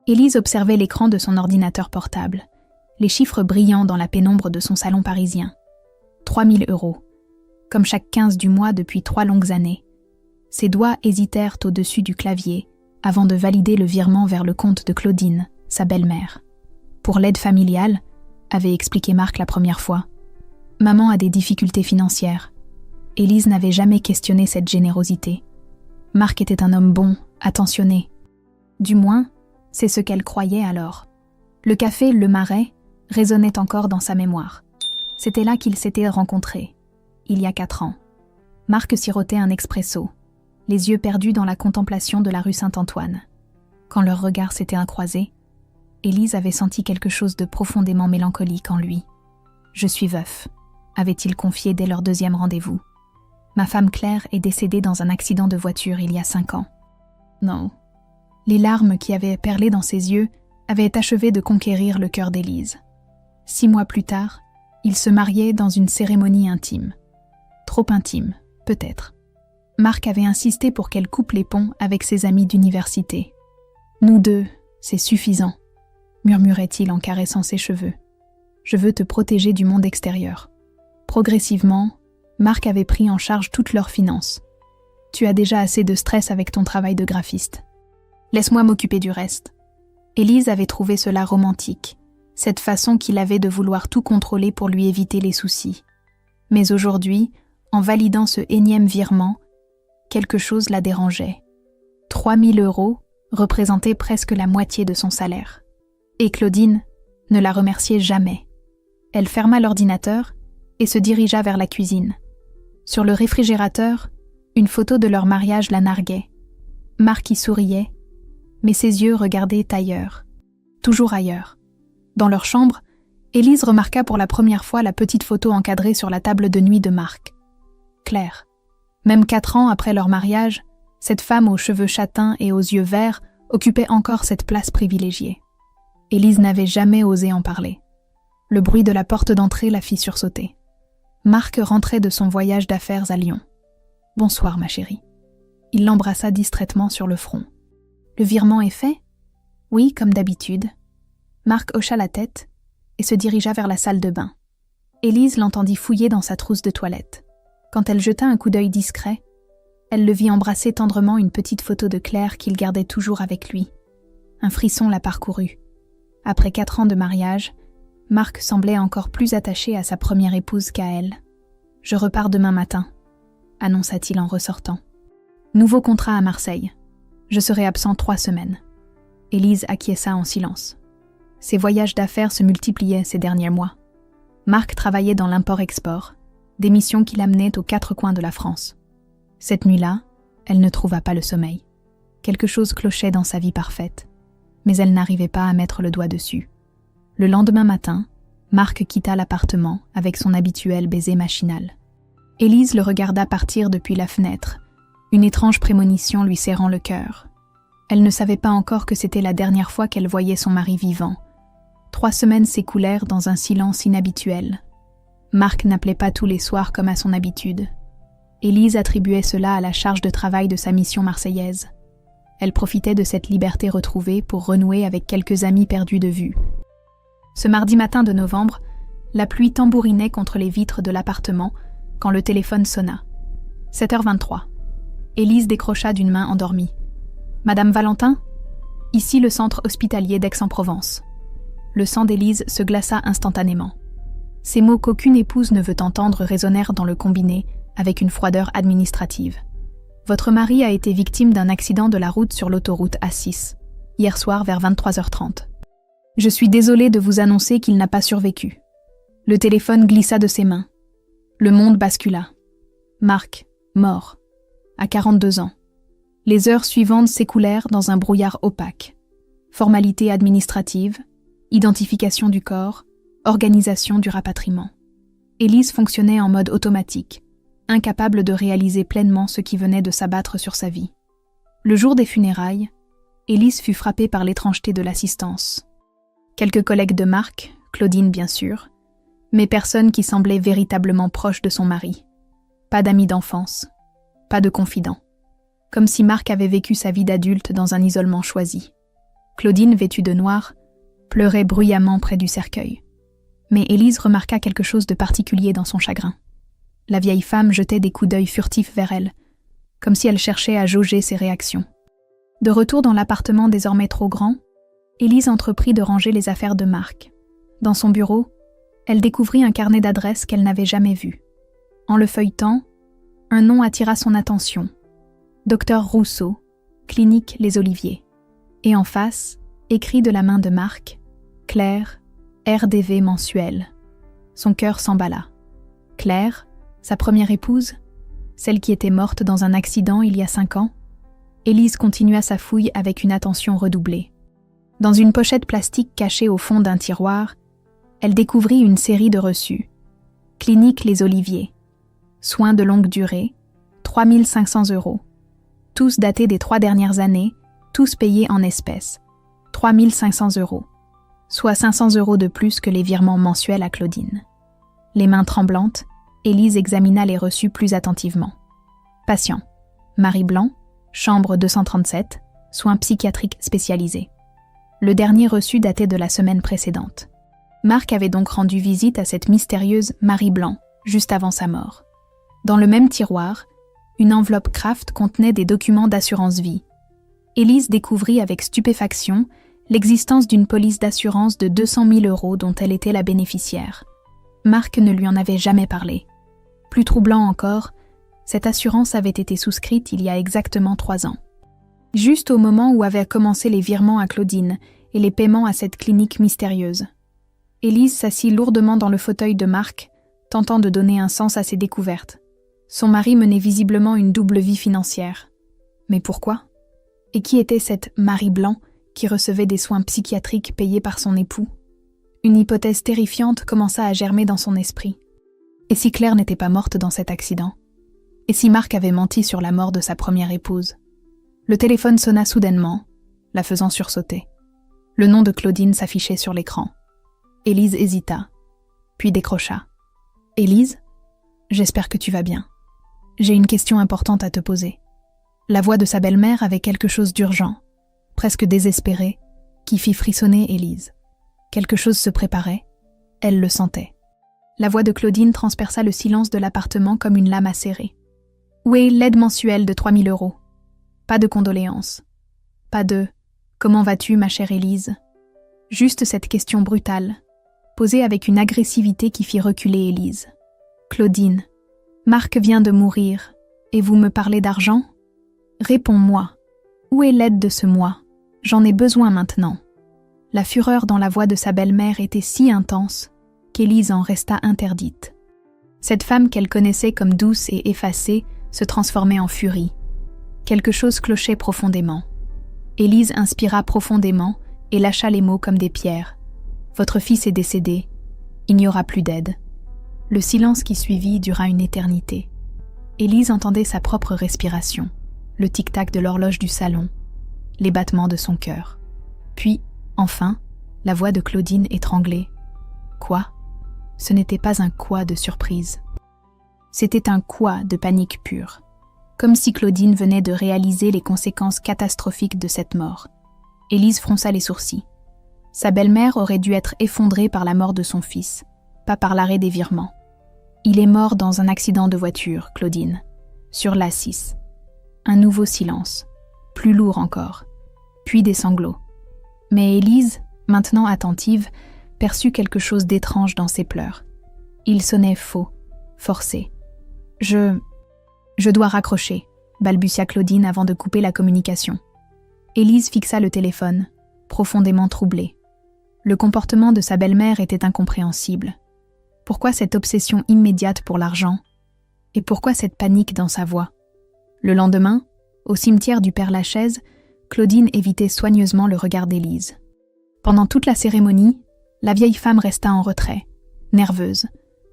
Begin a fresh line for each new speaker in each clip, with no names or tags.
Élise observait l'écran de son ordinateur portable, les chiffres brillants dans la pénombre de son salon parisien. 3 000 €, comme chaque 15 du mois depuis 3 longues années. Ses doigts hésitèrent au-dessus du clavier avant de valider le virement vers le compte de Claudine, sa belle-mère. Pour l'aide familiale, avait expliqué Marc la première fois. Maman a des difficultés financières. Élise n'avait jamais questionné cette générosité. Marc était un homme bon, attentionné. Du moins, c'est ce qu'elle croyait alors. Le café Le Marais résonnait encore dans sa mémoire. C'était là qu'ils s'étaient rencontrés, il y a 4 ans. Marc sirotait un expresso, les yeux perdus dans la contemplation de la rue Saint-Antoine. Quand leurs regards s'étaient croisés, Élise avait senti quelque chose de profondément mélancolique en lui. « Je suis veuf », avait-il confié dès leur 2e rendez-vous. « Ma femme Claire est décédée dans un accident de voiture il y a 5 ans. » Non. Les larmes qui avaient perlé dans ses yeux avaient achevé de conquérir le cœur d'Élise. 6 mois plus tard, ils se mariaient dans une cérémonie intime. Trop intime, peut-être. Marc avait insisté pour qu'elle coupe les ponts avec ses amis d'université. « Nous deux, c'est suffisant », murmurait-il en caressant ses cheveux. « Je veux te protéger du monde extérieur. » Progressivement, Marc avait pris en charge toutes leurs finances. « Tu as déjà assez de stress avec ton travail de graphiste. Laisse-moi m'occuper du reste. » Élise avait trouvé cela romantique, cette façon qu'il avait de vouloir tout contrôler pour lui éviter les soucis. Mais aujourd'hui, en validant ce énième virement, quelque chose la dérangeait. 3 000 € représentaient presque la moitié de son salaire. Et Claudine ne la remerciait jamais. Elle ferma l'ordinateur et se dirigea vers la cuisine. Sur le réfrigérateur, une photo de leur mariage la narguait. Marc y souriait, mais ses yeux regardaient ailleurs, toujours ailleurs. Dans leur chambre, Élise remarqua pour la première fois la petite photo encadrée sur la table de nuit de Marc. Claire. Même 4 ans après leur mariage, cette femme aux cheveux châtains et aux yeux verts occupait encore cette place privilégiée. Élise n'avait jamais osé en parler. Le bruit de la porte d'entrée la fit sursauter. Marc rentrait de son voyage d'affaires à Lyon. « Bonsoir, ma chérie. » Il l'embrassa distraitement sur le front. « Le virement est fait ? » ?»« Oui, comme d'habitude. » Marc hocha la tête et se dirigea vers la salle de bain. Élise l'entendit fouiller dans sa trousse de toilette. Quand elle jeta un coup d'œil discret, elle le vit embrasser tendrement une petite photo de Claire qu'il gardait toujours avec lui. Un frisson la parcourut. Après 4 ans de mariage, Marc semblait encore plus attaché à sa première épouse qu'à elle. « Je repars demain matin », annonça-t-il en ressortant. « Nouveau contrat à Marseille. Je serai absent 3 semaines. » Élise acquiesça en silence. Ses voyages d'affaires se multipliaient ces derniers mois. Marc travaillait dans l'import-export, des missions qui l'amenaient aux 4 coins de la France. Cette nuit-là, elle ne trouva pas le sommeil. Quelque chose clochait dans sa vie parfaite, mais elle n'arrivait pas à mettre le doigt dessus. Le lendemain matin, Marc quitta l'appartement avec son habituel baiser machinal. Élise le regarda partir depuis la fenêtre, une étrange prémonition lui serrant le cœur. Elle ne savait pas encore que c'était la dernière fois qu'elle voyait son mari vivant. 3 semaines s'écoulèrent dans un silence inhabituel. Marc n'appelait pas tous les soirs comme à son habitude. Élise attribuait cela à la charge de travail de sa mission marseillaise. Elle profitait de cette liberté retrouvée pour renouer avec quelques amis perdus de vue. Ce mardi matin de novembre, la pluie tambourinait contre les vitres de l'appartement quand le téléphone sonna. 7h23. Élise décrocha d'une main endormie. « Madame Valentin ? Ici le centre hospitalier d'Aix-en-Provence. » Le sang d'Élise se glaça instantanément. Ces mots qu'aucune épouse ne veut entendre résonnèrent dans le combiné avec une froideur administrative. « Votre mari a été victime d'un accident de la route sur l'autoroute A6, hier soir vers 23h30. Je suis désolée de vous annoncer qu'il n'a pas survécu. » Le téléphone glissa de ses mains. Le monde bascula. Marc, mort, à 42 ans. Les heures suivantes s'écoulèrent dans un brouillard opaque. Formalités administratives, identification du corps, organisation du rapatriement. Élise fonctionnait en mode automatique, incapable de réaliser pleinement ce qui venait de s'abattre sur sa vie. Le jour des funérailles, Élise fut frappée par l'étrangeté de l'assistance. Quelques collègues de Marc, Claudine bien sûr, mais personne qui semblait véritablement proche de son mari. Pas d'amis d'enfance, pas de confident. Comme si Marc avait vécu sa vie d'adulte dans un isolement choisi. Claudine, vêtue de noir, pleurait bruyamment près du cercueil. Mais Élise remarqua quelque chose de particulier dans son chagrin. La vieille femme jetait des coups d'œil furtifs vers elle, comme si elle cherchait à jauger ses réactions. De retour dans l'appartement désormais trop grand, Élise entreprit de ranger les affaires de Marc. Dans son bureau, elle découvrit un carnet d'adresses qu'elle n'avait jamais vu. En le feuilletant, un nom attira son attention. Docteur Rousseau, clinique Les Oliviers. Et en face, écrit de la main de Marc, Claire, RDV mensuel. Son cœur s'emballa. Claire, sa première épouse, celle qui était morte dans un accident il y a 5 ans, Élise continua sa fouille avec une attention redoublée. Dans une pochette plastique cachée au fond d'un tiroir, elle découvrit une série de reçus. Clinique Les Oliviers. Soins de longue durée, 3 500 €. Tous datés des 3 dernières années, tous payés en espèces. 3 500 €. Soit 500 € de plus que les virements mensuels à Claudine. Les mains tremblantes, Élise examina les reçus plus attentivement. Patient. Marie Blanc, chambre 237, soins psychiatriques spécialisés. Le dernier reçu datait de la semaine précédente. Marc avait donc rendu visite à cette mystérieuse Marie Blanc, juste avant sa mort. Dans le même tiroir, une enveloppe Kraft contenait des documents d'assurance vie. Élise découvrit avec stupéfaction l'existence d'une police d'assurance de 200 000 € dont elle était la bénéficiaire. Marc ne lui en avait jamais parlé. Plus troublant encore, cette assurance avait été souscrite il y a exactement 3 ans. Juste au moment où avaient commencé les virements à Claudine et les paiements à cette clinique mystérieuse. Élise s'assit lourdement dans le fauteuil de Marc, tentant de donner un sens à ses découvertes. Son mari menait visiblement une double vie financière. Mais pourquoi ? Et qui était cette Marie Blanc qui recevait des soins psychiatriques payés par son époux ? Une hypothèse terrifiante commença à germer dans son esprit. Et si Claire n'était pas morte dans cet accident ? Et si Marc avait menti sur la mort de sa première épouse ? Le téléphone sonna soudainement, la faisant sursauter. Le nom de Claudine s'affichait sur l'écran. Élise hésita, puis décrocha. « Élise, j'espère que tu vas bien. J'ai une question importante à te poser. » La voix de sa belle-mère avait quelque chose d'urgent, presque désespéré, qui fit frissonner Élise. Quelque chose se préparait, elle le sentait. La voix de Claudine transperça le silence de l'appartement comme une lame acérée. « Où est l'aide mensuelle de 3 000 €? Pas de condoléances. Pas de « Comment vas-tu, ma chère Élise ?» Juste cette question brutale, posée avec une agressivité qui fit reculer Élise. « Claudine, Marc vient de mourir, et vous me parlez d'argent ? Réponds-moi. Où est l'aide de ce mois ? J'en ai besoin maintenant. » La fureur dans la voix de sa belle-mère était si intense qu'Élise en resta interdite. Cette femme qu'elle connaissait comme douce et effacée se transformait en furie. Quelque chose clochait profondément. Élise inspira profondément et lâcha les mots comme des pierres. « Votre fils est décédé. Il n'y aura plus d'aide. » Le silence qui suivit dura une éternité. Élise entendait sa propre respiration, le tic-tac de l'horloge du salon, les battements de son cœur. Puis, enfin, la voix de Claudine étranglée. Quoi ? Ce n'était pas un quoi de surprise. C'était un quoi de panique pure. Comme si Claudine venait de réaliser les conséquences catastrophiques de cette mort. Élise fronça les sourcils. Sa belle-mère aurait dû être effondrée par la mort de son fils, pas par l'arrêt des virements. Il est mort dans un accident de voiture, Claudine, sur l'A6. Un nouveau silence, plus lourd encore, puis des sanglots. Mais Élise, maintenant attentive, perçut quelque chose d'étrange dans ses pleurs. Il sonnait faux, forcé. Je dois raccrocher, balbutia Claudine avant de couper la communication. Élise fixa le téléphone, profondément troublée. Le comportement de sa belle-mère était incompréhensible. Pourquoi cette obsession immédiate pour l'argent ? Et pourquoi cette panique dans sa voix ? Le lendemain, au cimetière du Père-Lachaise, Claudine évitait soigneusement le regard d'Élise. Pendant toute la cérémonie, la vieille femme resta en retrait, nerveuse,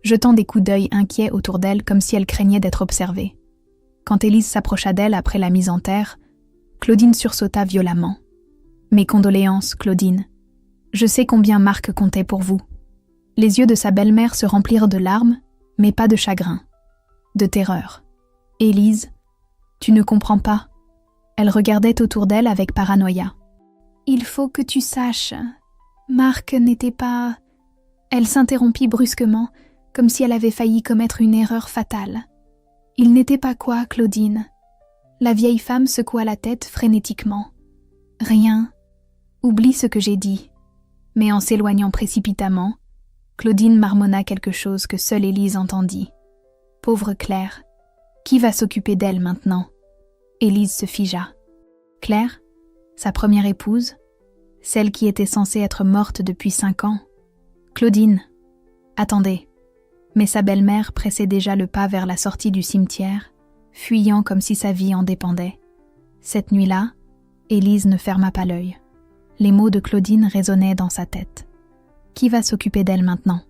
jetant des coups d'œil inquiets autour d'elle comme si elle craignait d'être observée. Quand Élise s'approcha d'elle après la mise en terre, Claudine sursauta violemment. « Mes condoléances, Claudine. Je sais combien Marc comptait pour vous. » Les yeux de sa belle-mère se remplirent de larmes, mais pas de chagrin, de terreur. « Élise, tu ne comprends pas. » Elle regardait autour d'elle avec paranoïa. « Il faut que tu saches. Marc n'était pas... Elle s'interrompit brusquement, comme si elle avait failli commettre une erreur fatale. Il n'était pas quoi, Claudine? La vieille femme secoua la tête frénétiquement. Rien. Oublie ce que j'ai dit. Mais en s'éloignant précipitamment, Claudine marmonna quelque chose que seule Élise entendit. Pauvre Claire. Qui va s'occuper d'elle maintenant? Élise se figea. Claire, sa première épouse, celle qui était censée être morte depuis 5 ans. Claudine, attendez. Mais sa belle-mère pressait déjà le pas vers la sortie du cimetière, fuyant comme si sa vie en dépendait. Cette nuit-là, Élise ne ferma pas l'œil. Les mots de Claudine résonnaient dans sa tête. Qui va s'occuper d'elle maintenant?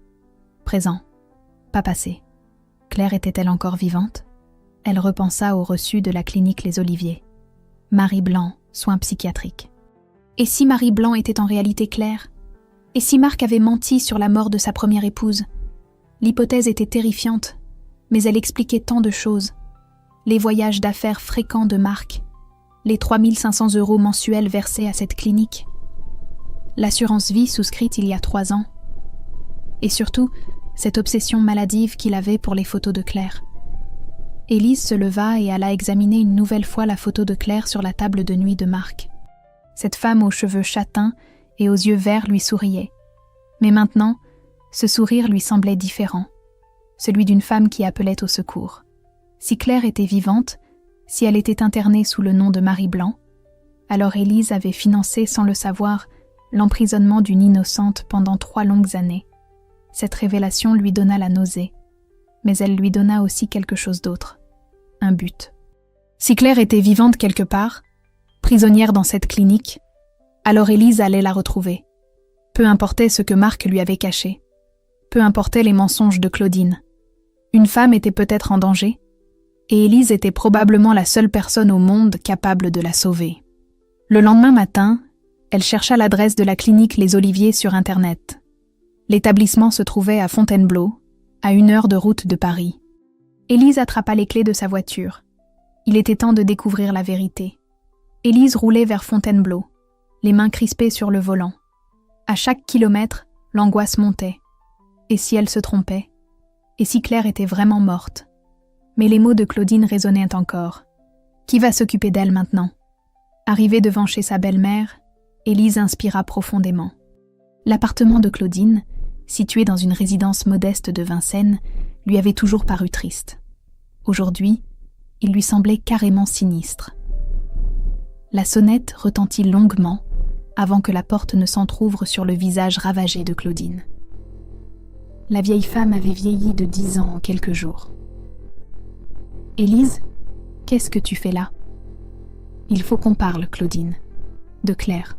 Présent, pas passé. Claire était-elle encore vivante? Elle repensa au reçu de la clinique Les Oliviers. Marie Blanc, soins psychiatriques. Et si Marie Blanc était en réalité Claire? Et si Marc avait menti sur la mort de sa première épouse? L'hypothèse était terrifiante, mais elle expliquait tant de choses. Les voyages d'affaires fréquents de Marc, les 3 500 € mensuels versés à cette clinique, l'assurance vie souscrite il y a 3 ans, et surtout, cette obsession maladive qu'il avait pour les photos de Claire. Élise se leva et alla examiner une nouvelle fois la photo de Claire sur la table de nuit de Marc. Cette femme aux cheveux châtains et aux yeux verts lui souriait. Mais maintenant, ce sourire lui semblait différent, celui d'une femme qui appelait au secours. Si Claire était vivante, si elle était internée sous le nom de Marie Blanc, alors Élise avait financé sans le savoir l'emprisonnement d'une innocente pendant 3 longues années. Cette révélation lui donna la nausée, mais elle lui donna aussi quelque chose d'autre, un but. Si Claire était vivante quelque part, prisonnière dans cette clinique, alors Élise allait la retrouver. Peu importait ce que Marc lui avait caché. Peu importaient les mensonges de Claudine. Une femme était peut-être en danger, et Élise était probablement la seule personne au monde capable de la sauver. Le lendemain matin, elle chercha l'adresse de la clinique Les Oliviers sur Internet. L'établissement se trouvait à Fontainebleau, à 1 heure de route de Paris. Élise attrapa les clés de sa voiture. Il était temps de découvrir la vérité. Élise roulait vers Fontainebleau, les mains crispées sur le volant. À chaque kilomètre, l'angoisse montait. Et si elle se trompait? Et si Claire était vraiment morte? Mais les mots de Claudine résonnaient encore. Qui va s'occuper d'elle maintenant? Arrivée devant chez sa belle-mère, Élise inspira profondément. L'appartement de Claudine, situé dans une résidence modeste de Vincennes, lui avait toujours paru triste. Aujourd'hui, il lui semblait carrément sinistre. La sonnette retentit longuement avant que la porte ne s'entr'ouvre sur le visage ravagé de Claudine. La vieille femme avait vieilli de 10 ans en quelques jours. « Élise, qu'est-ce que tu fais là ?»« Il faut qu'on parle, Claudine. » De Claire.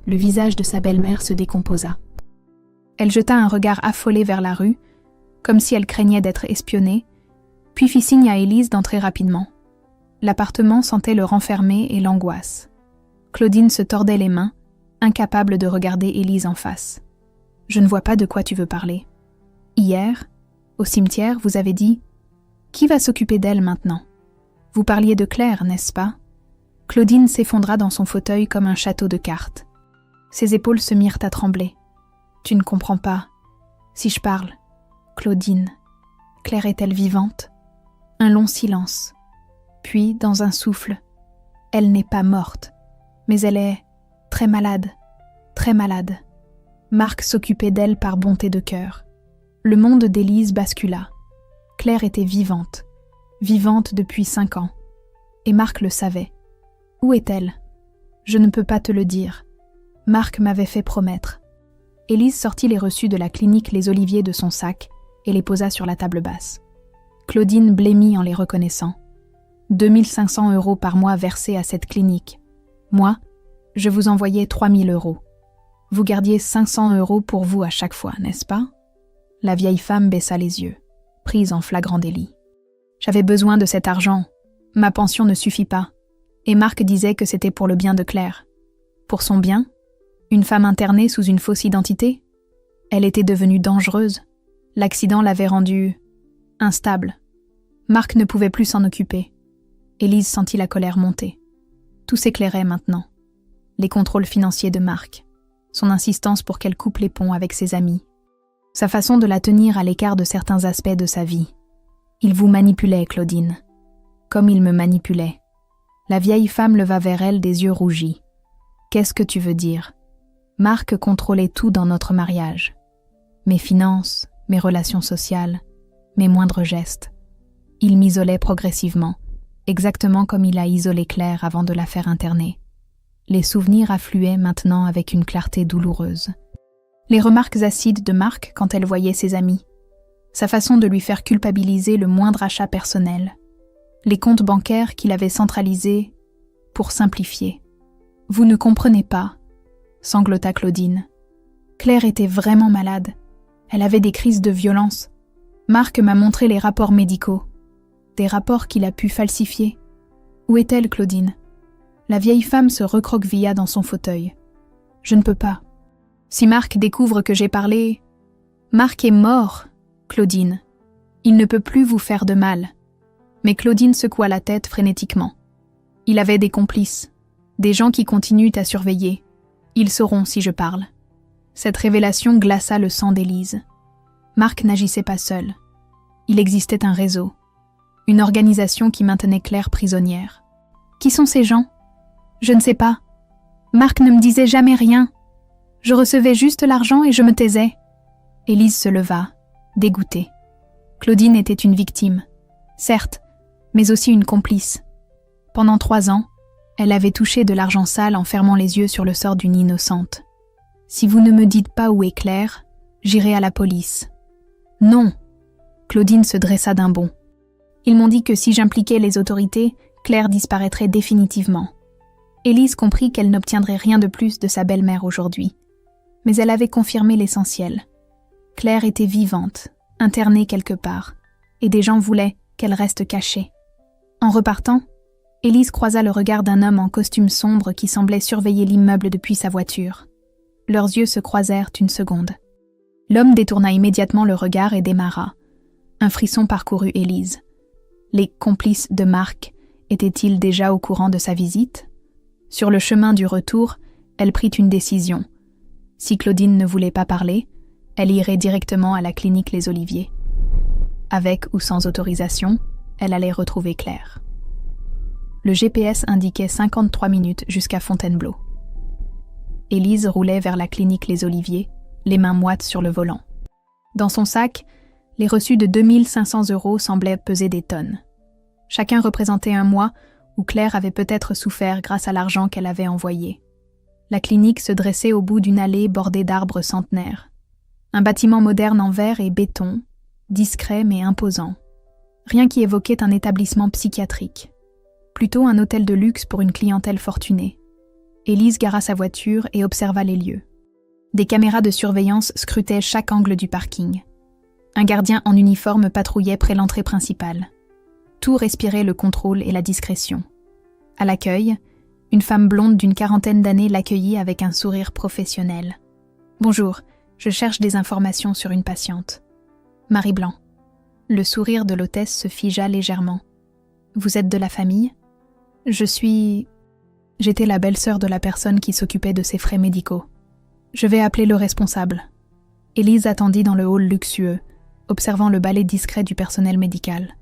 Le visage de sa belle-mère se décomposa. Elle jeta un regard affolé vers la rue, comme si elle craignait d'être espionnée, puis fit signe à Élise d'entrer rapidement. L'appartement sentait le renfermer et l'angoisse. Claudine se tordait les mains, incapable de regarder Élise en face. « Je ne vois pas de quoi tu veux parler. Hier, au cimetière, vous avez dit « Qui va s'occuper d'elle maintenant ?» Vous parliez de Claire, n'est-ce pas? Claudine s'effondra dans son fauteuil comme un château de cartes. Ses épaules se mirent à trembler. « Tu ne comprends pas. Si je parle. Claudine. Claire est-elle vivante ?» Un long silence. Puis, dans un souffle, « Elle n'est pas morte, mais elle est très malade, très malade. » Marc s'occupait d'elle par bonté de cœur. Le monde d'Élise bascula. Claire était vivante depuis 5 ans. Et Marc le savait. Où est-elle? Je ne peux pas te le dire. Marc m'avait fait promettre. Élise sortit les reçus de la clinique Les Oliviers de son sac et les posa sur la table basse. Claudine blêmit en les reconnaissant. 2 500 € par mois versés à cette clinique. Moi, je vous envoyais 3 000 €. Vous gardiez 500 € pour vous à chaque fois, n'est-ce pas? La vieille femme baissa les yeux, prise en flagrant délit. J'avais besoin de cet argent. Ma pension ne suffit pas. Et Marc disait que c'était pour le bien de Claire. Pour son bien? Une femme internée sous une fausse identité? Elle était devenue dangereuse. L'accident l'avait rendue instable. Marc ne pouvait plus s'en occuper. Élise sentit la colère monter. Tout s'éclairait maintenant. les contrôles financiers de Marc, son insistance pour qu'elle coupe les ponts avec ses amis, sa façon de la tenir à l'écart de certains aspects de sa vie. Il vous manipulait, Claudine, comme il me manipulait. La vieille femme leva vers elle des yeux rougis. Qu'est-ce que tu veux dire? Marc contrôlait tout dans notre mariage. Mes finances, mes relations sociales, mes moindres gestes. Il m'isolait progressivement, exactement comme il a isolé Claire avant de la faire interner. Les souvenirs affluaient maintenant avec une clarté douloureuse. Les remarques acides de Marc quand elle voyait ses amis. Sa façon de lui faire culpabiliser le moindre achat personnel. Les comptes bancaires qu'il avait centralisés pour simplifier. « Vous ne comprenez pas », sanglota Claudine. Claire était vraiment malade. Elle avait des crises de violence. Marc m'a montré les rapports médicaux. Des rapports qu'il a pu falsifier. Où est-elle, Claudine? La vieille femme se recroquevilla dans son fauteuil. Je ne peux pas. Si Marc découvre que j'ai parlé... Marc est mort, Claudine. Il ne peut plus vous faire de mal. Mais Claudine secoua la tête frénétiquement. Il avait des complices, des gens qui continuent à surveiller. Ils sauront si je parle. Cette révélation glaça le sang d'Élise. Marc n'agissait pas seul. Il existait un réseau, une organisation qui maintenait Claire prisonnière. Qui sont ces gens? Je ne sais pas. Marc ne me disait jamais rien. Je recevais juste l'argent et je me taisais. Élise se leva, dégoûtée. Claudine était une victime, certes, mais aussi une complice. Pendant 3 ans, elle avait touché de l'argent sale en fermant les yeux sur le sort d'une innocente. Si vous ne me dites pas où est Claire, j'irai à la police. Non. Claudine se dressa d'un bond. Ils m'ont dit que si j'impliquais les autorités, Claire disparaîtrait définitivement. Élise comprit qu'elle n'obtiendrait rien de plus de sa belle-mère aujourd'hui. Mais elle avait confirmé l'essentiel. Claire était vivante, internée quelque part, et des gens voulaient qu'elle reste cachée. En repartant, Élise croisa le regard d'un homme en costume sombre qui semblait surveiller l'immeuble depuis sa voiture. Leurs yeux se croisèrent une seconde. L'homme détourna immédiatement le regard et démarra. Un frisson parcourut Élise. Les complices de Marc étaient-ils déjà au courant de sa visite? Sur le chemin du retour, elle prit une décision. Si Claudine ne voulait pas parler, elle irait directement à la clinique Les Oliviers. Avec ou sans autorisation, elle allait retrouver Claire. Le GPS indiquait 53 minutes jusqu'à Fontainebleau. Élise roulait vers la clinique Les Oliviers, les mains moites sur le volant. Dans son sac, les reçus de 2 500 € semblaient peser des tonnes. Chacun représentait un mois où Claire avait peut-être souffert grâce à l'argent qu'elle avait envoyé. La clinique se dressait au bout d'une allée bordée d'arbres centenaires. Un bâtiment moderne en verre et béton, discret mais imposant. Rien qui évoquait un établissement psychiatrique. Plutôt un hôtel de luxe pour une clientèle fortunée. Élise gara sa voiture et observa les lieux. Des caméras de surveillance scrutaient chaque angle du parking. Un gardien en uniforme patrouillait près l'entrée principale. Tout respirait le contrôle et la discrétion. À l'accueil, une femme blonde d'une 40aine d'années l'accueillit avec un sourire professionnel. « Bonjour, je cherche des informations sur une patiente. » Marie Blanc. Le sourire de l'hôtesse se figea légèrement. « Vous êtes de la famille ? » « J'étais la belle-sœur de la personne qui s'occupait de ses frais médicaux. Je vais appeler le responsable. » Élise attendit dans le hall luxueux, observant le balai discret du personnel médical.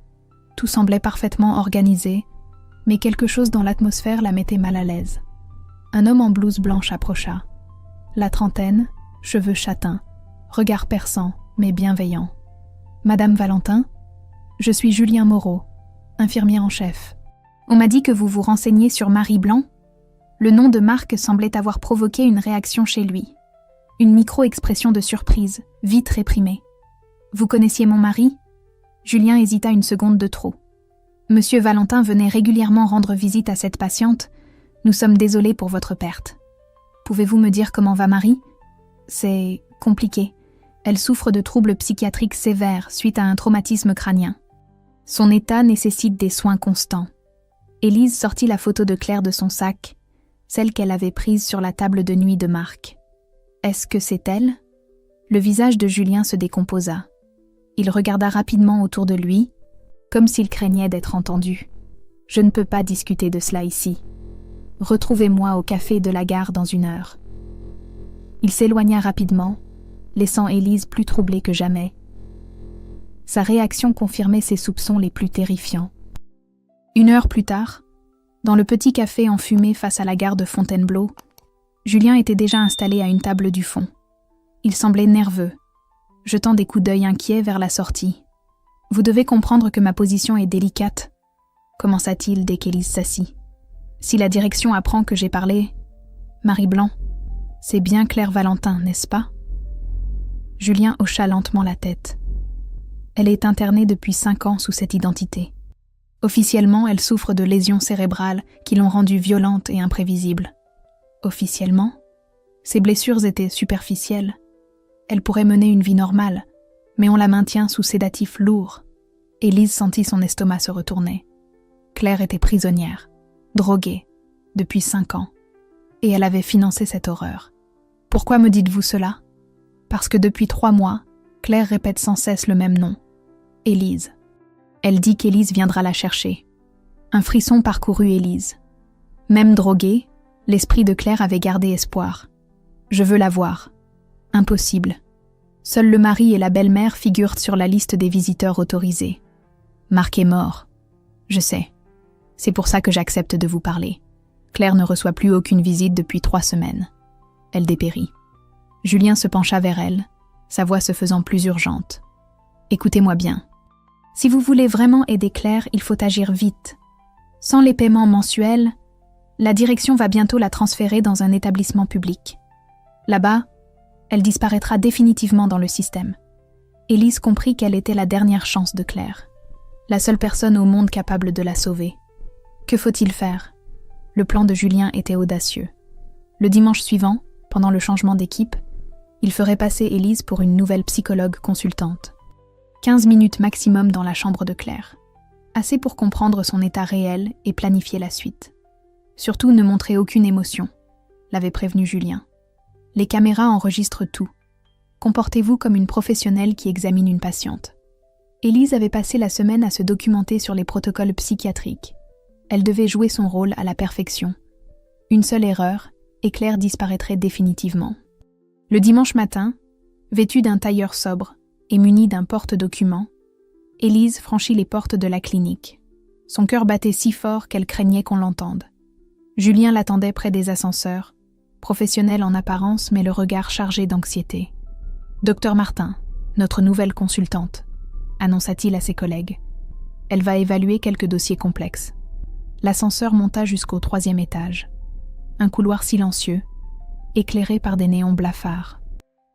Tout semblait parfaitement organisé, mais quelque chose dans l'atmosphère la mettait mal à l'aise. Un homme en blouse blanche approcha. La trentaine, cheveux châtains, regard perçant, mais bienveillant. « Madame Valentin, je suis Julien Moreau, infirmier en chef. On m'a dit que vous vous renseigniez sur Marie Blanc ?» Le nom de Marc semblait avoir provoqué une réaction chez lui. Une micro-expression de surprise, vite réprimée. « Vous connaissiez mon mari ?» Julien hésita une seconde de trop. « Monsieur Valentin venait régulièrement rendre visite à cette patiente. Nous sommes désolés pour votre perte. Pouvez-vous me dire comment va Marie ? C'est compliqué. Elle souffre de troubles psychiatriques sévères suite à un traumatisme crânien. Son état nécessite des soins constants. » Élise sortit la photo de Claire de son sac, celle qu'elle avait prise sur la table de nuit de Marc. Est-ce que c'est elle ? Le visage de Julien se décomposa. Il regarda rapidement autour de lui, comme s'il craignait d'être entendu. « Je ne peux pas discuter de cela ici. » Retrouvez-moi au café de la gare dans 1 heure. » Il s'éloigna rapidement, laissant Élise plus troublée que jamais. Sa réaction confirmait ses soupçons les plus terrifiants. 1 heure plus tard, dans le petit café enfumé face à la gare de Fontainebleau, Julien était déjà installé à une table du fond. Il semblait nerveux, jetant des coups d'œil inquiets vers la sortie. « Vous devez comprendre que ma position est délicate, » commença-t-il dès qu'Élise s'assit. « Si la direction apprend que j'ai parlé, Marie Blanc, c'est bien Claire Valentin, n'est-ce pas ?» Julien hocha lentement la tête. Elle est internée depuis 5 ans sous cette identité. Officiellement, elle souffre de lésions cérébrales qui l'ont rendue violente et imprévisible. Officiellement, ses blessures étaient superficielles. Elle pourrait mener une vie normale, mais on la maintient sous sédatifs lourds. Élise sentit son estomac se retourner. Claire était prisonnière, droguée, depuis 5 ans, et elle avait financé cette horreur. « Pourquoi me dites-vous cela ? » Parce que depuis 3 mois, Claire répète sans cesse le même nom. Élise. Elle dit qu'Élise viendra la chercher. Un frisson parcourut Élise. Même droguée, l'esprit de Claire avait gardé espoir. « Je veux la voir. » Impossible. Seul le mari et la belle-mère figurent sur la liste des visiteurs autorisés. Marc est mort. Je sais. C'est pour ça que j'accepte de vous parler. Claire ne reçoit plus aucune visite depuis 3 semaines. Elle dépérit. Julien se pencha vers elle, sa voix se faisant plus urgente. « Écoutez-moi bien. Si vous voulez vraiment aider Claire, il faut agir vite. Sans les paiements mensuels, la direction va bientôt la transférer dans un établissement public. Là-bas, elle disparaîtra définitivement dans le système. » Élise comprit qu'elle était la dernière chance de Claire, la seule personne au monde capable de la sauver. Que faut-il faire ? Le plan de Julien était audacieux. Le dimanche suivant, pendant le changement d'équipe, il ferait passer Élise pour une nouvelle psychologue consultante. 15 minutes maximum dans la chambre de Claire. Assez pour comprendre son état réel et planifier la suite. Surtout ne montrer aucune émotion, l'avait prévenu Julien. Les caméras enregistrent tout. Comportez-vous comme une professionnelle qui examine une patiente. Élise avait passé la semaine à se documenter sur les protocoles psychiatriques. Elle devait jouer son rôle à la perfection. Une seule erreur, et Claire disparaîtrait définitivement. Le dimanche matin, vêtue d'un tailleur sobre et munie d'un porte-document, Élise franchit les portes de la clinique. Son cœur battait si fort qu'elle craignait qu'on l'entende. Julien l'attendait près des ascenseurs, professionnel en apparence mais le regard chargé d'anxiété. « Docteur Martin, notre nouvelle consultante », annonça-t-il à ses collègues. « Elle va évaluer quelques dossiers complexes. » L'ascenseur monta jusqu'au 3e étage. Un couloir silencieux, éclairé par des néons blafards.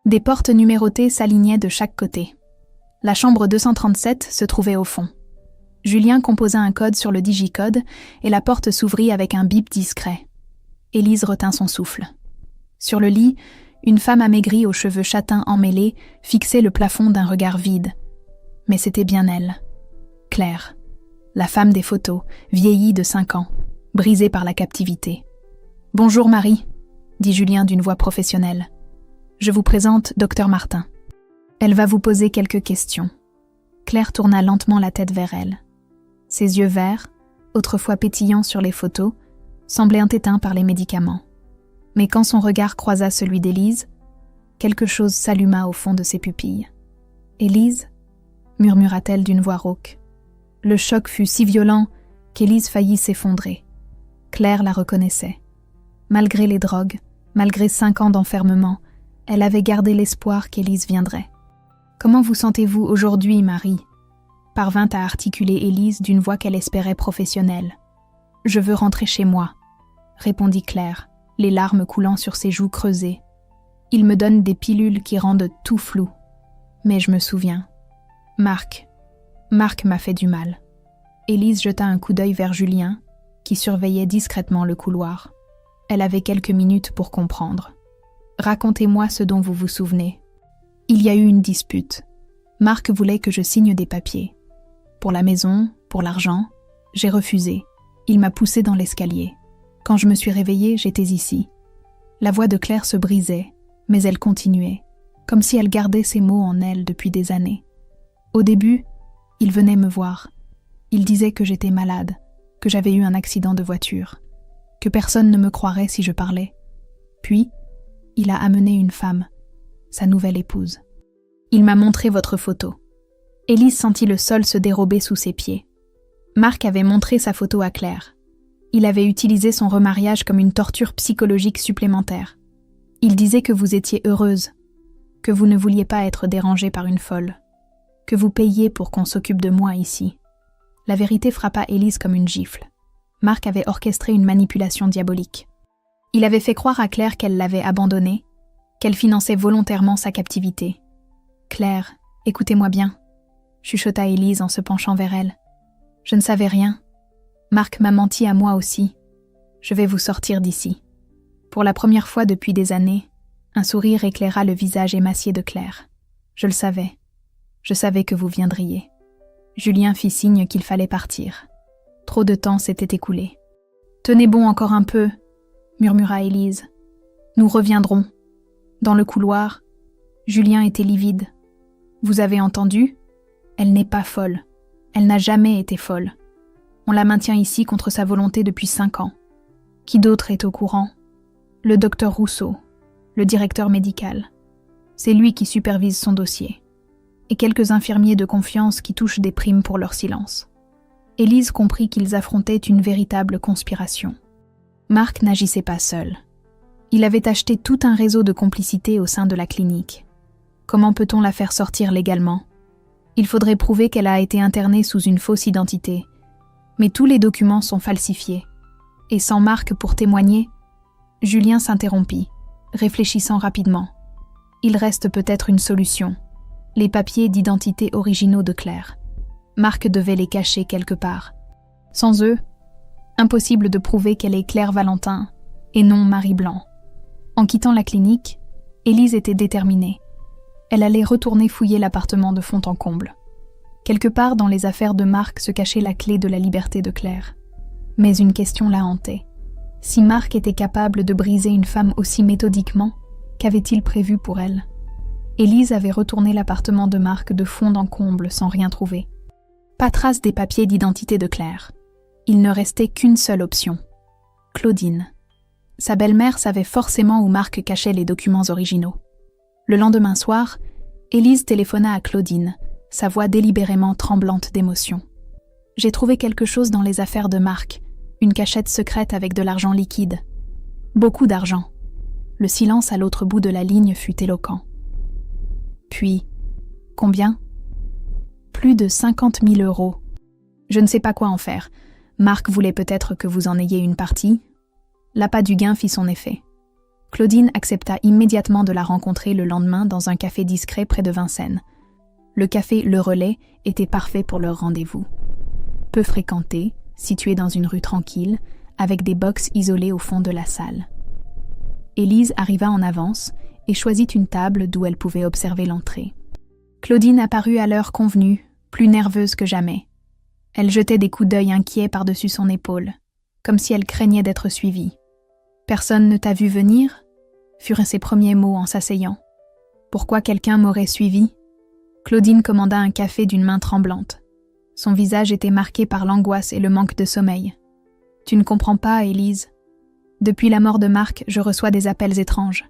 Des portes numérotées s'alignaient de chaque côté. La chambre 237 se trouvait au fond. Julien composa un code sur le digicode et la porte s'ouvrit avec un bip discret. Élise retint son souffle. Sur le lit, une femme amaigrie aux cheveux châtains emmêlés fixait le plafond d'un regard vide. Mais c'était bien elle. Claire, la femme des photos, vieillie de 5 ans, brisée par la captivité. « Bonjour Marie », dit Julien d'une voix professionnelle. « Je vous présente Docteur Martin. Elle va vous poser quelques questions. » Claire tourna lentement la tête vers elle. Ses yeux verts, autrefois pétillants sur les photos, semblaient éteints par les médicaments. Mais quand son regard croisa celui d'Élise, quelque chose s'alluma au fond de ses pupilles. « Élise » murmura-t-elle d'une voix rauque. Le choc fut si violent qu'Élise faillit s'effondrer. Claire la reconnaissait. Malgré les drogues, malgré 5 ans d'enfermement, elle avait gardé l'espoir qu'Élise viendrait. « Comment vous sentez-vous aujourd'hui, Marie ?» parvint à articuler Élise d'une voix qu'elle espérait professionnelle. « Je veux rentrer chez moi », répondit Claire, les larmes coulant sur ses joues creusées. « Il me donne des pilules qui rendent tout flou. Mais je me souviens. Marc m'a fait du mal. » Élise jeta un coup d'œil vers Julien, qui surveillait discrètement le couloir. Elle avait quelques minutes pour comprendre. « Racontez-moi ce dont vous vous souvenez. » « Il y a eu une dispute. Marc voulait que je signe des papiers. Pour la maison, pour l'argent, j'ai refusé. Il m'a poussée dans l'escalier. Quand je me suis réveillée, j'étais ici. » La voix de Claire se brisait, mais elle continuait, comme si elle gardait ces mots en elle depuis des années. Au début, il venait me voir. Il disait que j'étais malade, que j'avais eu un accident de voiture. que personne ne me croirait si je parlais. Puis, il a amené une femme, sa nouvelle épouse. Il m'a montré votre photo. Élise sentit le sol se dérober sous ses pieds. Marc avait montré sa photo à Claire. Il avait utilisé son remariage comme une torture psychologique supplémentaire. Il disait que vous étiez heureuse, que vous ne vouliez pas être dérangée par une folle, que vous payiez pour qu'on s'occupe de moi ici. La vérité frappa Élise comme une gifle. Marc avait orchestré une manipulation diabolique. Il avait fait croire à Claire qu'elle l'avait abandonnée, qu'elle finançait volontairement sa captivité. « Claire, écoutez-moi bien », chuchota Élise en se penchant vers elle. « Je ne savais rien. Marc m'a menti à moi aussi. Je vais vous sortir d'ici. » Pour la première fois depuis des années, un sourire éclaira le visage émacié de Claire. « Je le savais. Je savais que vous viendriez. » Julien fit signe qu'il fallait partir. Trop de temps s'était écoulé. « Tenez bon encore un peu, » murmura Élise. « Nous reviendrons. » Dans le couloir, Julien était livide. « Vous avez entendu ? Elle n'est pas folle. Elle n'a jamais été folle. On la maintient ici contre sa volonté depuis 5 ans. Qui d'autre est au courant ? Le docteur Rousseau, le directeur médical. C'est lui qui supervise son dossier. Et quelques infirmiers de confiance qui touchent des primes pour leur silence. Élise comprit qu'ils affrontaient une véritable conspiration. Marc n'agissait pas seul. Il avait acheté tout un réseau de complicité au sein de la clinique. Comment peut-on la faire sortir légalement ? Il faudrait prouver qu'elle a été internée sous une fausse identité. Mais tous les documents sont falsifiés. Et sans Marc pour témoigner, Julien s'interrompit, réfléchissant rapidement. Il reste peut-être une solution. Les papiers d'identité originaux de Claire. Marc devait les cacher quelque part. Sans eux, impossible de prouver qu'elle est Claire Valentin et non Marie Blanc. En quittant la clinique, Élise était déterminée. Elle allait retourner fouiller l'appartement de fond en comble. Quelque part dans les affaires de Marc se cachait la clé de la liberté de Claire. Mais une question la hantait. Si Marc était capable de briser une femme aussi méthodiquement, qu'avait-il prévu pour elle ? Élise avait retourné l'appartement de Marc de fond en comble sans rien trouver. Pas trace des papiers d'identité de Claire. Il ne restait qu'une seule option. Claudine. Sa belle-mère savait forcément où Marc cachait les documents originaux. Le lendemain soir, Élise téléphona à Claudine, sa voix délibérément tremblante d'émotion. « J'ai trouvé quelque chose dans les affaires de Marc, une cachette secrète avec de l'argent liquide. Beaucoup d'argent. » Le silence à l'autre bout de la ligne fut éloquent. Puis, combien ? Plus de 50 000 €. Je ne sais pas quoi en faire. Marc voulait peut-être que vous en ayez une partie. L'appât du gain fit son effet. Claudine accepta immédiatement de la rencontrer le lendemain dans un café discret près de Vincennes. Le café Le Relais était parfait pour leur rendez-vous. Peu fréquenté, situé dans une rue tranquille, avec des box isolées au fond de la salle. Élise arriva en avance et choisit une table d'où elle pouvait observer l'entrée. Claudine apparut à l'heure convenue, plus nerveuse que jamais. Elle jetait des coups d'œil inquiets par-dessus son épaule, comme si elle craignait d'être suivie. « Personne ne t'a vu venir ?» furent ses premiers mots en s'asseyant. « Pourquoi quelqu'un m'aurait suivi ?» Claudine commanda un café d'une main tremblante. Son visage était marqué par l'angoisse et le manque de sommeil. « Tu ne comprends pas, Élise. Depuis la mort de Marc, je reçois des appels étranges.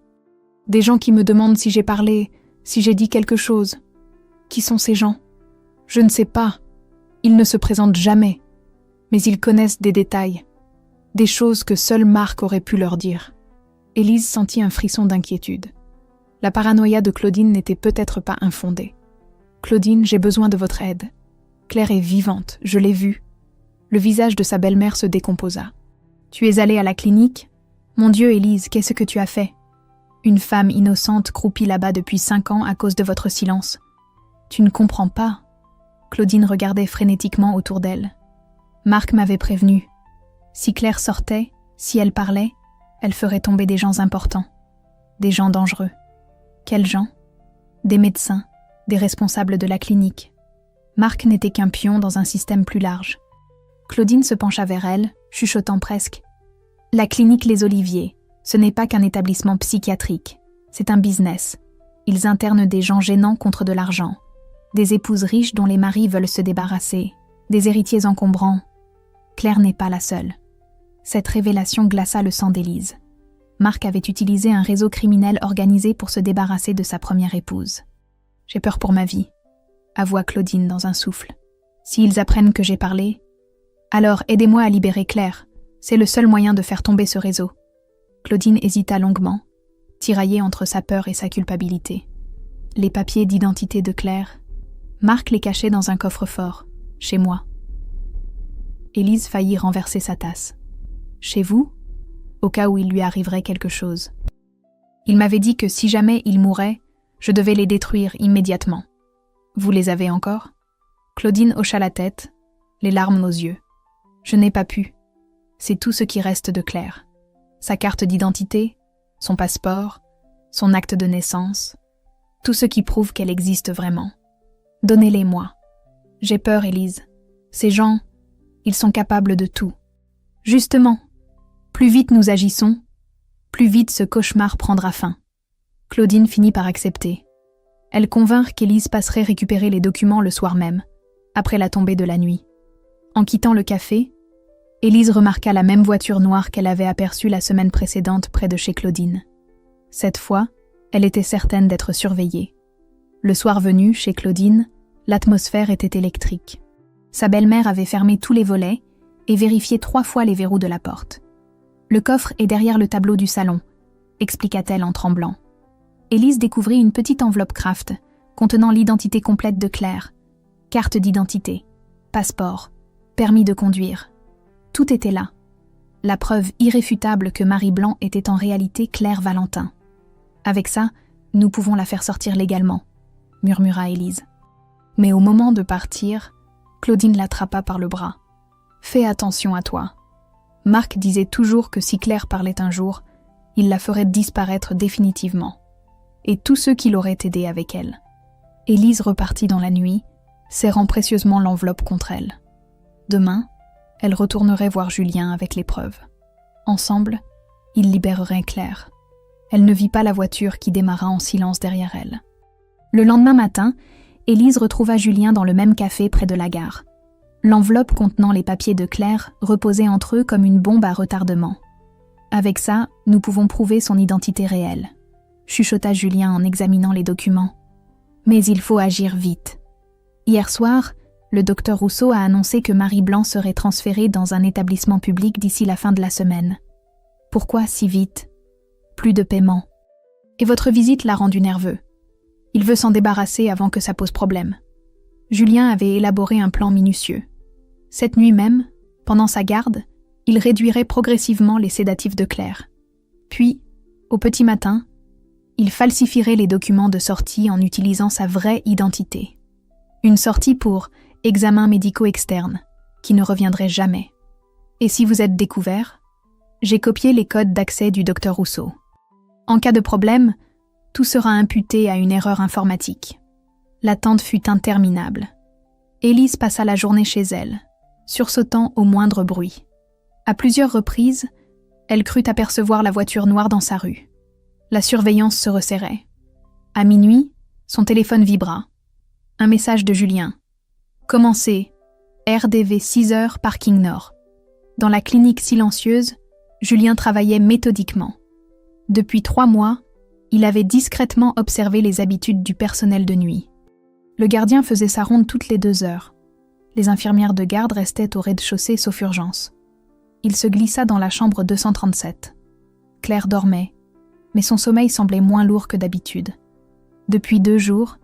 Des gens qui me demandent si j'ai parlé, si j'ai dit quelque chose. Qui sont ces gens ? Je ne sais pas. Ils ne se présentent jamais. Mais ils connaissent des détails. Des choses que seul Marc aurait pu leur dire. » Élise sentit un frisson d'inquiétude. La paranoïa de Claudine n'était peut-être pas infondée. « Claudine, j'ai besoin de votre aide. Claire est vivante, je l'ai vue. » Le visage de sa belle-mère se décomposa. « Tu es allée à la clinique ? Mon Dieu, Élise, qu'est-ce que tu as fait ? Une femme innocente croupie là-bas depuis 5 ans à cause de votre silence. Tu ne comprends pas. » Claudine regardait frénétiquement autour d'elle. Marc m'avait prévenu. Si Claire sortait, si elle parlait, elle ferait tomber des gens importants. Des gens dangereux. Quels gens ? Des médecins, des responsables de la clinique. Marc n'était qu'un pion dans un système plus large. Claudine se pencha vers elle, chuchotant presque. « La clinique Les Oliviers, ce n'est pas qu'un établissement psychiatrique. C'est un business. Ils internent des gens gênants contre de l'argent. Des épouses riches dont les maris veulent se débarrasser. Des héritiers encombrants. Claire n'est pas la seule. Cette révélation glaça le sang d'Élise. Marc avait utilisé un réseau criminel organisé pour se débarrasser de sa première épouse. « J'ai peur pour ma vie », avoua Claudine dans un souffle. « S'ils apprennent que j'ai parlé, alors aidez-moi à libérer Claire. C'est le seul moyen de faire tomber ce réseau. » Claudine hésita longuement, tiraillée entre sa peur et sa culpabilité. Les papiers d'identité de Claire, Marc les cachait dans un coffre-fort, chez moi. Élise faillit renverser sa tasse. « Chez vous ? Au cas où il lui arriverait quelque chose. Il m'avait dit que si jamais il mourait, je devais les détruire immédiatement. Vous les avez encore ?» Claudine hocha la tête, les larmes aux yeux. « Je n'ai pas pu. C'est tout ce qui reste de Claire. Sa carte d'identité, son passeport, son acte de naissance, tout ce qui prouve qu'elle existe vraiment. Donnez-les-moi. J'ai peur, Élise. Ces gens, ils sont capables de tout. Justement, plus vite nous agissons, plus vite ce cauchemar prendra fin. » Claudine finit par accepter. Elle convint qu'Élise passerait récupérer les documents le soir même, après la tombée de la nuit. En quittant le café, Élise remarqua la même voiture noire qu'elle avait aperçue la semaine précédente près de chez Claudine. Cette fois, elle était certaine d'être surveillée. Le soir venu, chez Claudine, l'atmosphère était électrique. Sa belle-mère avait fermé tous les volets et vérifié 3 fois les verrous de la porte. « Le coffre est derrière le tableau du salon », expliqua-t-elle en tremblant. Élise découvrit une petite enveloppe Kraft contenant l'identité complète de Claire, carte d'identité, passeport, permis de conduire. Tout était là. La preuve irréfutable que Marie Blanc était en réalité Claire Valentin. « Avec ça, nous pouvons la faire sortir légalement », murmura Élise. Mais au moment de partir, Claudine l'attrapa par le bras. « Fais attention à toi. Marc disait toujours que si Claire parlait un jour, il la ferait disparaître définitivement. Et tous ceux qui l'auraient aidée avec elle. » Élise repartit dans la nuit, serrant précieusement l'enveloppe contre elle. Demain, elle retournerait voir Julien avec les preuves. Ensemble, ils libéreraient Claire. Elle ne vit pas la voiture qui démarra en silence derrière elle. Le lendemain matin, Élise retrouva Julien dans le même café près de la gare. L'enveloppe contenant les papiers de Claire reposait entre eux comme une bombe à retardement. « Avec ça, nous pouvons prouver son identité réelle », chuchota Julien en examinant les documents. « Mais il faut agir vite. Hier soir, le docteur Rousseau a annoncé que Marie Blanc serait transférée dans un établissement public d'ici la fin de la semaine. Pourquoi si vite ? Plus de paiement. Et votre visite l'a rendu nerveux. Il veut s'en débarrasser avant que ça pose problème. » Julien avait élaboré un plan minutieux. Cette nuit même, pendant sa garde, il réduirait progressivement les sédatifs de Claire. Puis, au petit matin, il falsifierait les documents de sortie en utilisant sa vraie identité. Une sortie pour examen médicaux externe, qui ne reviendrait jamais. Et si vous êtes découvert, j'ai copié les codes d'accès du docteur Rousseau. En cas de problème, tout sera imputé à une erreur informatique. L'attente fut interminable. Élise passa la journée chez elle, sursautant au moindre bruit. À plusieurs reprises, elle crut apercevoir la voiture noire dans sa rue. La surveillance se resserrait. À minuit, son téléphone vibra. Un message de Julien. Commencez. RDV 6h, parking nord. Dans la clinique silencieuse, Julien travaillait méthodiquement. Depuis 3 mois, il avait discrètement observé les habitudes du personnel de nuit. Le gardien faisait sa ronde toutes les 2 heures. Les infirmières de garde restaient au rez-de-chaussée sauf urgence. Il se glissa dans la chambre 237. Claire dormait, mais son sommeil semblait moins lourd que d'habitude. Depuis 2 jours,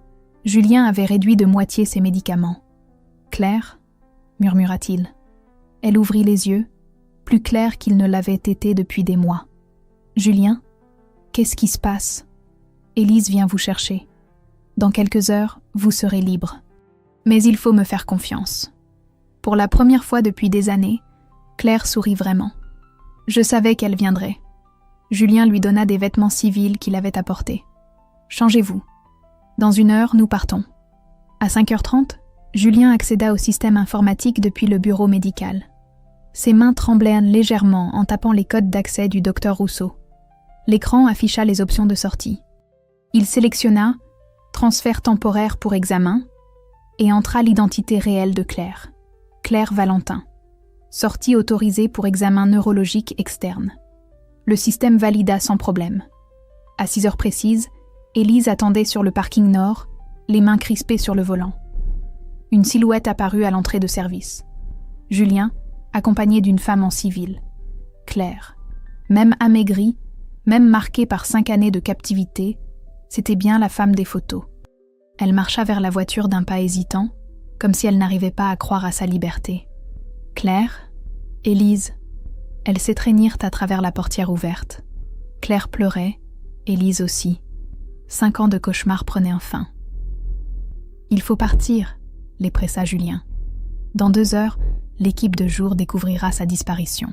Julien avait réduit de moitié ses médicaments. « Claire ?» murmura-t-il. Elle ouvrit les yeux, plus claire qu'il ne l'avait été depuis des mois. « Julien, qu'est-ce qui se passe ? Élise vient vous chercher. Dans quelques heures, vous serez libre. Mais il faut me faire confiance. » Pour la première fois depuis des années, Claire sourit vraiment. Je savais qu'elle viendrait. Julien lui donna des vêtements civils qu'il avait apportés. « Changez-vous. Dans 1 heure, nous partons. » À 5h30, Julien accéda au système informatique depuis le bureau médical. Ses mains tremblaient légèrement en tapant les codes d'accès du docteur Rousseau. L'écran afficha les options de sortie. Il sélectionna « Transfert temporaire pour examen » et entra l'identité réelle de Claire. Claire Valentin. Sortie autorisée pour examen neurologique externe. Le système valida sans problème. À 6 heures précises, Élise attendait sur le parking nord, les mains crispées sur le volant. Une silhouette apparut à l'entrée de service. Julien, accompagné d'une femme en civil. Claire. Même amaigrie, même marquée par 5 années de captivité, c'était bien la femme des photos. Elle marcha vers la voiture d'un pas hésitant, comme si elle n'arrivait pas à croire à sa liberté. Claire, Élise, elles s'étreignirent à travers la portière ouverte. Claire pleurait, Élise aussi. 5 ans de cauchemar prenaient fin. Il faut partir, les pressa Julien. Dans 2 heures, l'équipe de jour découvrira sa disparition.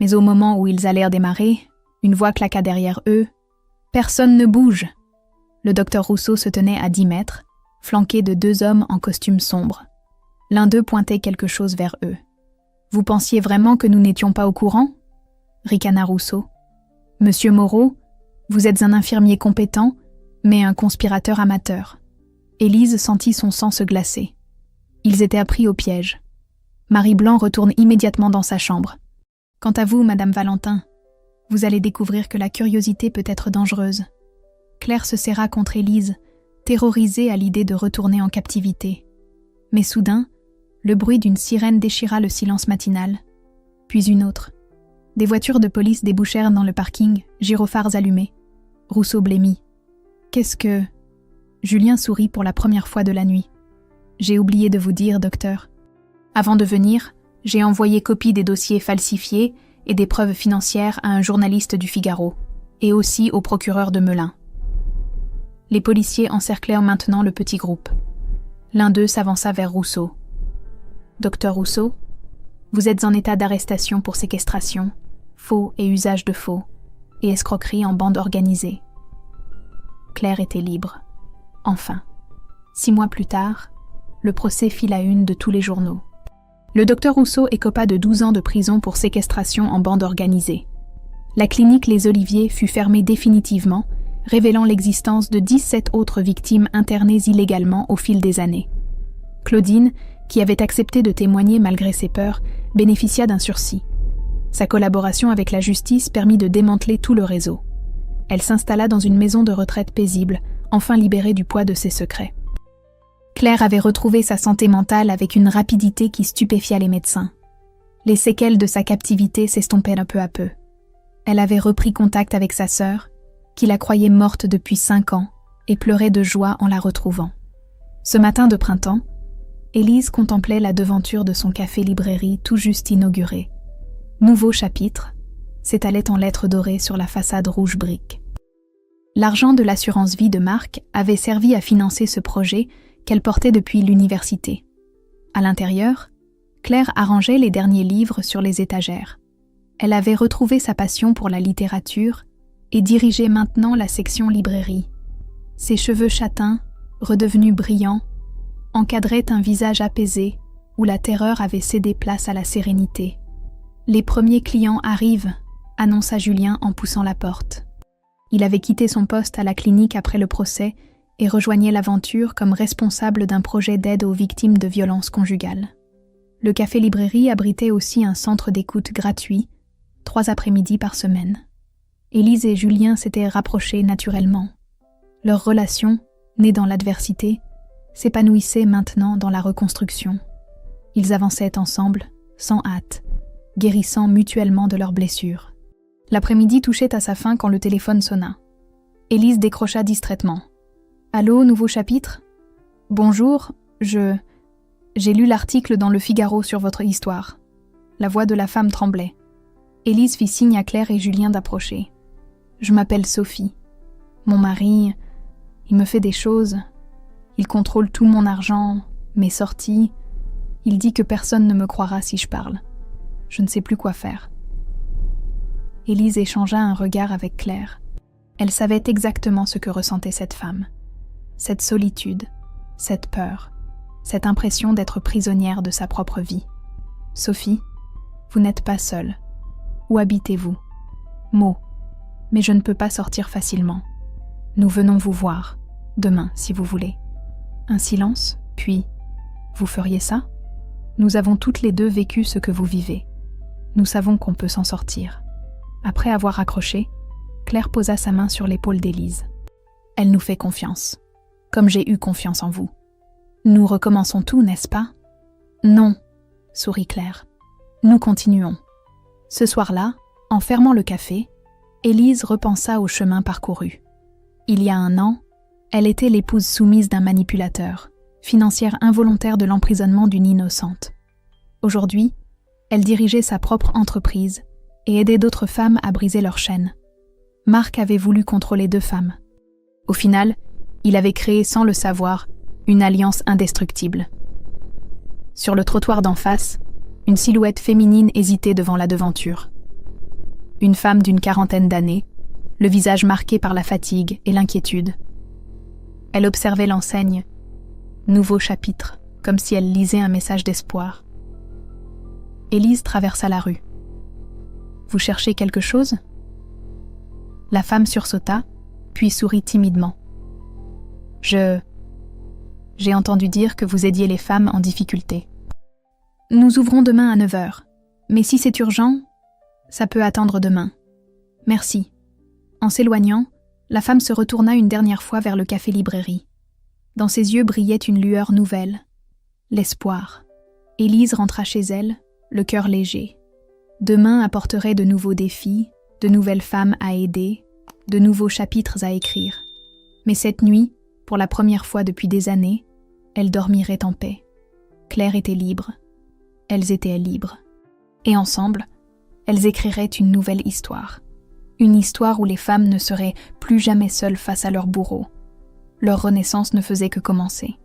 Mais au moment où ils allèrent démarrer, une voix claqua derrière eux. « Personne ne bouge !» Le docteur Rousseau se tenait à 10 mètres, flanqué de 2 hommes en costume sombre. L'un d'eux pointait quelque chose vers eux. « Vous pensiez vraiment que nous n'étions pas au courant ?» ricana Rousseau. « Monsieur Moreau, vous êtes un infirmier compétent, mais un conspirateur amateur. » Élise sentit son sang se glacer. Ils étaient appris au piège. Marie Blanc retourne immédiatement dans sa chambre. « Quant à vous, Madame Valentin, vous allez découvrir que la curiosité peut être dangereuse. » Claire se serra contre Élise, terrorisée à l'idée de retourner en captivité. Mais soudain, le bruit d'une sirène déchira le silence matinal. Puis une autre. Des voitures de police débouchèrent dans le parking, gyrophares allumés. Rousseau blêmit. « Qu'est-ce que... » Julien sourit pour la première fois de la nuit. « J'ai oublié de vous dire, docteur. Avant de venir, j'ai envoyé copie des dossiers falsifiés et des preuves financières à un journaliste du Figaro, et aussi au procureur de Melun. » Les policiers encerclèrent maintenant le petit groupe. L'un d'eux s'avança vers Rousseau. « Docteur Rousseau, vous êtes en état d'arrestation pour séquestration, faux et usage de faux, et escroquerie en bande organisée. » Claire était libre. Enfin. 6 mois plus tard, le procès fit la une de tous les journaux. Le docteur Rousseau écopa de 12 ans de prison pour séquestration en bande organisée. La clinique Les Oliviers fut fermée définitivement, révélant l'existence de 17 autres victimes internées illégalement au fil des années. Claudine, qui avait accepté de témoigner malgré ses peurs, bénéficia d'un sursis. Sa collaboration avec la justice permit de démanteler tout le réseau. Elle s'installa dans une maison de retraite paisible, enfin libérée du poids de ses secrets. Claire avait retrouvé sa santé mentale avec une rapidité qui stupéfia les médecins. Les séquelles de sa captivité s'estompèrent peu à peu. Elle avait repris contact avec sa sœur, qui la croyait morte depuis 5 ans, et pleurait de joie en la retrouvant. Ce matin de printemps, Élise contemplait la devanture de son café-librairie tout juste inauguré. Nouveau chapitre s'étalait en lettres dorées sur la façade rouge brique. L'argent de l'assurance vie de Marc avait servi à financer ce projet qu'elle portait depuis l'université. À l'intérieur, Claire arrangeait les derniers livres sur les étagères. Elle avait retrouvé sa passion pour la littérature et dirigeait maintenant la section librairie. Ses cheveux châtains, redevenus brillants, encadraient un visage apaisé où la terreur avait cédé place à la sérénité. « Les premiers clients arrivent », annonça Julien en poussant la porte. Il avait quitté son poste à la clinique après le procès et rejoignait l'aventure comme responsable d'un projet d'aide aux victimes de violences conjugales. Le café-librairie abritait aussi un centre d'écoute gratuit, 3 après-midi par semaine. Élise et Julien s'étaient rapprochés naturellement. Leur relation, née dans l'adversité, s'épanouissait maintenant dans la reconstruction. Ils avançaient ensemble, sans hâte, guérissant mutuellement de leurs blessures. L'après-midi touchait à sa fin quand le téléphone sonna. Élise décrocha distraitement. « Allô, nouveau chapitre ? Bonjour, j'ai lu l'article dans le Figaro sur votre histoire. » La voix de la femme tremblait. Élise fit signe à Claire et Julien d'approcher. « Je m'appelle Sophie. Mon mari, il me fait des choses. Il contrôle tout mon argent, mes sorties. Il dit que personne ne me croira si je parle. Je ne sais plus quoi faire. » Élise échangea un regard avec Claire. Elle savait exactement ce que ressentait cette femme. Cette solitude, cette peur, cette impression d'être prisonnière de sa propre vie. « Sophie, vous n'êtes pas seule. Où habitez-vous ? » Meaux. Mais je ne peux pas sortir facilement. Nous venons vous voir, demain, si vous voulez. Un silence, puis « Vous feriez ça ?» Nous avons toutes les deux vécu ce que vous vivez. Nous savons qu'on peut s'en sortir. » Après avoir raccroché, Claire posa sa main sur l'épaule d'Élise. « Elle nous fait confiance, comme j'ai eu confiance en vous. Nous recommençons tout, n'est-ce pas ?»« Non, » sourit Claire. « Nous continuons. » Ce soir-là, en fermant le café, Élise repensa au chemin parcouru. Il y a 1 an, elle était l'épouse soumise d'un manipulateur, financière involontaire de l'emprisonnement d'une innocente. Aujourd'hui, elle dirigeait sa propre entreprise et aidait d'autres femmes à briser leurs chaînes. Marc avait voulu contrôler 2 femmes. Au final, il avait créé sans le savoir une alliance indestructible. Sur le trottoir d'en face, une silhouette féminine hésitait devant la devanture. Une femme d'une 40aine d'années, le visage marqué par la fatigue et l'inquiétude. Elle observait l'enseigne « Nouveau chapitre », comme si elle lisait un message d'espoir. Élise traversa la rue. « Vous cherchez quelque chose ?» La femme sursauta, puis sourit timidement. « J'ai entendu dire que vous aidiez les femmes en difficulté. Nous ouvrons demain à 9h, mais si c'est urgent, ça peut attendre demain. Merci. » En s'éloignant, la femme se retourna une dernière fois vers le café-librairie. Dans ses yeux brillait une lueur nouvelle, l'espoir. Élise rentra chez elle, le cœur léger. Demain apporterait de nouveaux défis, de nouvelles femmes à aider, de nouveaux chapitres à écrire. Mais cette nuit, pour la première fois depuis des années, elle dormirait en paix. Claire était libre. Elles étaient libres. Et ensemble, elles écriraient une nouvelle histoire. Une histoire où les femmes ne seraient plus jamais seules face à leur bourreau. Leur renaissance ne faisait que commencer.